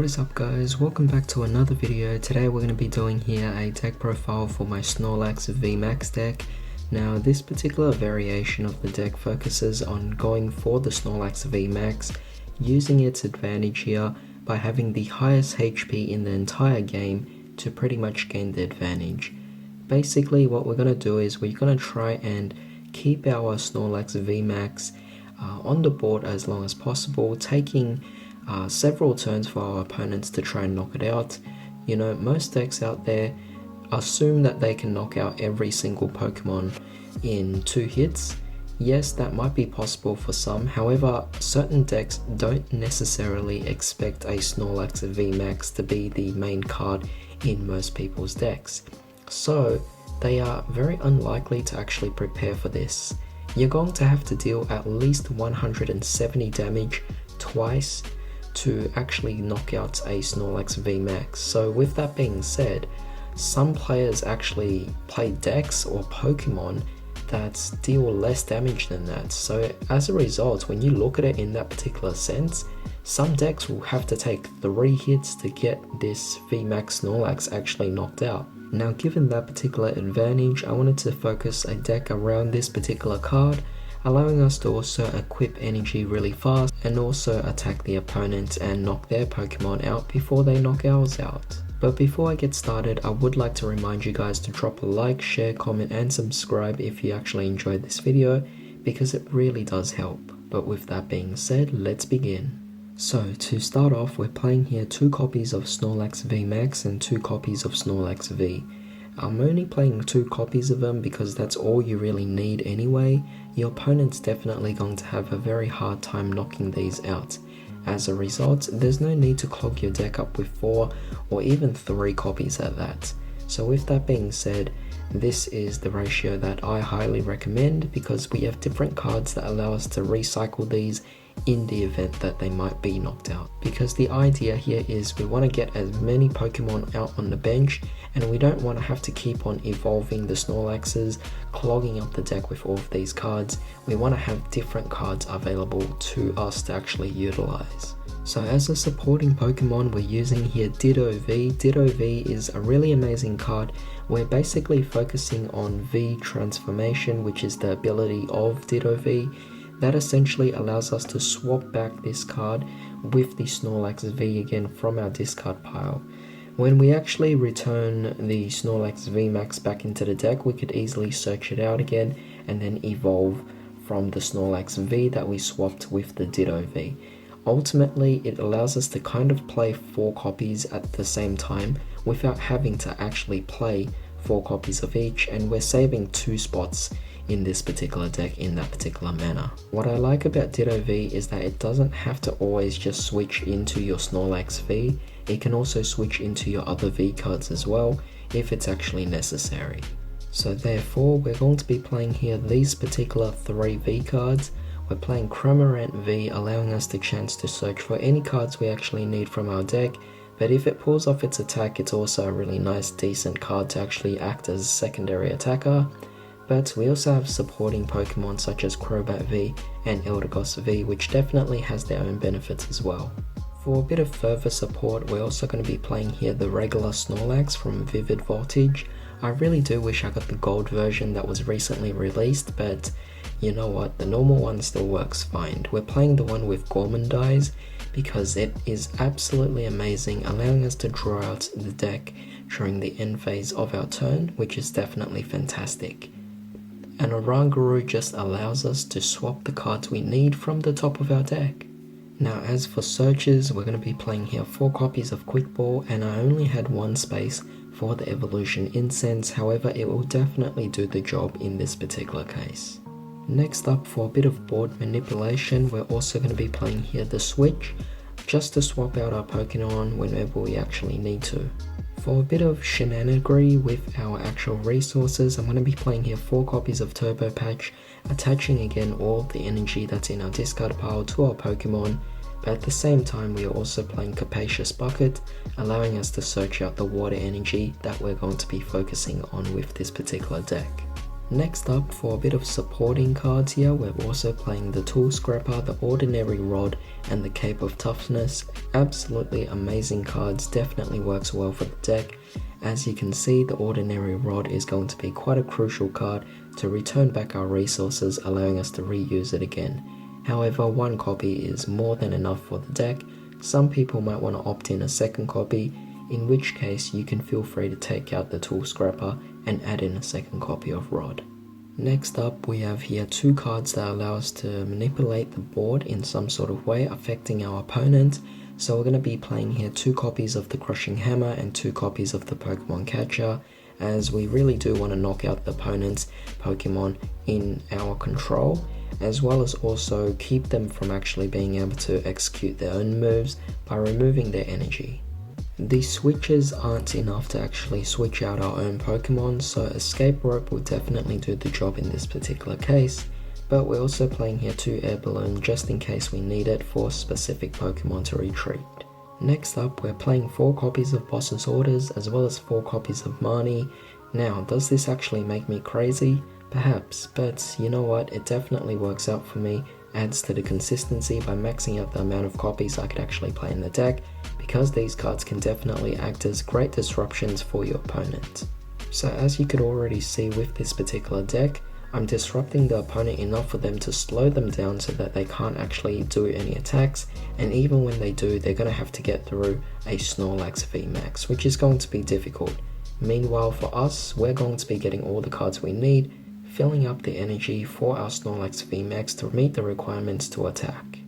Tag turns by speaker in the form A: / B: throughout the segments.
A: What is up guys, welcome back to another video. Today we're going to be doing here a deck profile for my SNorlax VMAX deck. Now this particular variation of the deck focuses on going for the SNorlax VMAX, using its advantage here by having the highest HP in the entire game to pretty much gain the advantage. Basically what we're going to do is we're going to try and keep our SNorlax VMAX on the board as long as possible, taking several turns for our opponents to try and knock it out. You know, most decks out there assume that they can knock out every single Pokemon in 2 hits. Yes, that might be possible for some, however, certain decks don't necessarily expect a SNorlax VMAX to be the main card in most people's decks. So, they are very unlikely to actually prepare for this. You're going to have to deal at least 170 damage twice to actually knock out a SNorlax VMAX. So with that being said, some players actually play decks or Pokemon that deal less damage than that. So as a result, when you look at it in that particular sense, some decks will have to take 3 hits to get this VMAX SNorlax actually knocked out. Now given that particular advantage, I wanted to focus a deck around this particular card, allowing us to also equip energy really fast and also attack the opponent and knock their Pokemon out before they knock ours out. But before I get started, I would like to remind you guys to drop a like, share, comment and subscribe if you actually enjoyed this video, because it really does help. But with that being said, let's begin. So to start off, we're playing here 2 copies of SNorlax VMAX and 2 copies of SNorlax V. I'm only playing 2 copies of them because that's all you really need anyway. Your opponent's definitely going to have a very hard time knocking these out. As a result, there's no need to clog your deck up with 4 or even 3 copies at that. So with that being said, this is the ratio that I highly recommend because we have different cards that allow us to recycle these in the event that they might be knocked out. Because the idea here is we want to get as many Pokemon out on the bench, and we don't want to have to keep on evolving the Snorlaxes, clogging up the deck with all of these cards. We want to have different cards available to us to actually utilize. So as a supporting Pokemon, we're using here Ditto V. Ditto V is a really amazing card. We're basically focusing on V transformation, which is the ability of Ditto V. That essentially allows us to swap back this card with the SNorlax V again from our discard pile. When we actually return the SNorlax VMAX back into the deck, we could easily search it out again and then evolve from the SNorlax V that we swapped with the Ditto V. Ultimately, it allows us to kind of play 4 copies at the same time without having to actually play 4 copies of each, and we're saving 2 spots in this particular deck in that particular manner. What I like about Ditto V is that it doesn't have to always just switch into your SNorlax V, it can also switch into your other V cards as well if it's actually necessary. So therefore, we're going to be playing here these particular 3 V cards. We're playing Cramorant V, allowing us the chance to search for any cards we actually need from our deck, but if it pulls off its attack, it's also a really nice decent card to actually act as a secondary attacker. But we also have supporting Pokemon such as Crobat V and Eldegoss V, which definitely has their own benefits as well. For a bit of further support, we're also going to be playing here the regular Snorlax from Vivid Voltage. I really do wish I got the gold version that was recently released, but you know what, the normal one still works fine. We're playing the one with Gourmandize because it is absolutely amazing, allowing us to draw out the deck during the end phase of our turn, which is definitely fantastic. And Oranguru just allows us to swap the cards we need from the top of our deck. Now as for searches, we're going to be playing here 4 copies of Quick Ball, and I only had 1 space for the Evolution Incense, however it will definitely do the job in this particular case. Next up, for a bit of board manipulation, we're also going to be playing here the Switch, just to swap out our Pokemon whenever we actually need to. For a bit of shenanigans with our actual resources, I'm going to be playing here 4 copies of Turbo Patch, attaching again all of the energy that's in our discard pile to our Pokemon, but at the same time we are also playing Capacious Bucket, allowing us to search out the water energy that we're going to be focusing on with this particular deck. Next up, for a bit of supporting cards here, we're also playing the Tool Scrapper, the Ordinary Rod, and the Cape of Toughness. Absolutely amazing cards, definitely works well for the deck. As you can see, the Ordinary Rod is going to be quite a crucial card to return back our resources, allowing us to reuse it again. However, one copy is more than enough for the deck. Some people might want to opt in a second copy, in which case you can feel free to take out the Tool Scrapper and add in a second copy of Rod. Next up, we have here two cards that allow us to manipulate the board in some sort of way, affecting our opponent. So we're going to be playing here 2 copies of the Crushing Hammer and 2 copies of the Pokemon Catcher, as we really do want to knock out the opponent's Pokemon in our control, as well as also keep them from actually being able to execute their own moves by removing their energy. These switches aren't enough to actually switch out our own Pokemon, so Escape Rope will definitely do the job in this particular case, but we're also playing here 2 Air Balloon just in case we need it for specific Pokemon to retreat. Next up, we're playing 4 copies of Boss's Orders as well as 4 copies of Marnie. Now, does this actually make me crazy? Perhaps, but you know what, it definitely works out for me, adds to the consistency by maxing out the amount of copies I could actually play in the deck, because these cards can definitely act as great disruptions for your opponent. So as you could already see with this particular deck, I'm disrupting the opponent enough for them to slow them down so that they can't actually do any attacks, and even when they do, they're going to have to get through a SNorlax VMAX, which is going to be difficult. Meanwhile for us, we're going to be getting all the cards we need, filling up the energy for our SNorlax VMAX to meet the requirements to attack.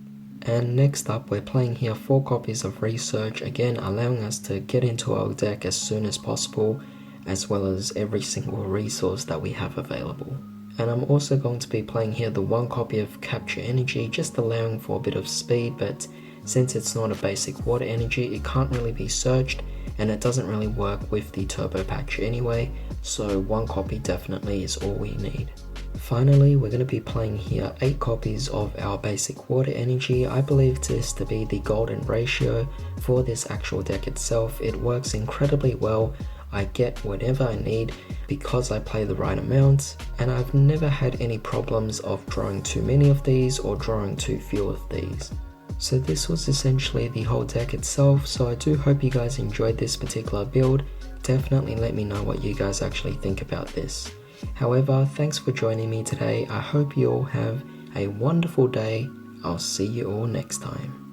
A: And next up, we're playing here 4 copies of Research, again allowing us to get into our deck as soon as possible, as well as every single resource that we have available. And I'm also going to be playing here the 1 copy of Capture Energy, just allowing for a bit of speed, but since it's not a basic water energy, it can't really be searched, and it doesn't really work with the Turbo Patch anyway, so 1 copy definitely is all we need. Finally, we're going to be playing here 8 copies of our basic water energy. I believe this to be the golden ratio for this actual deck itself. It works incredibly well. I get whatever I need because I play the right amount, and I've never had any problems of drawing too many of these or drawing too few of these. So this was essentially the whole deck itself, so I do hope you guys enjoyed this particular build. Definitely let me know what you guys actually think about this. However, thanks for joining me today. I hope you all have a wonderful day. I'll see you all next time.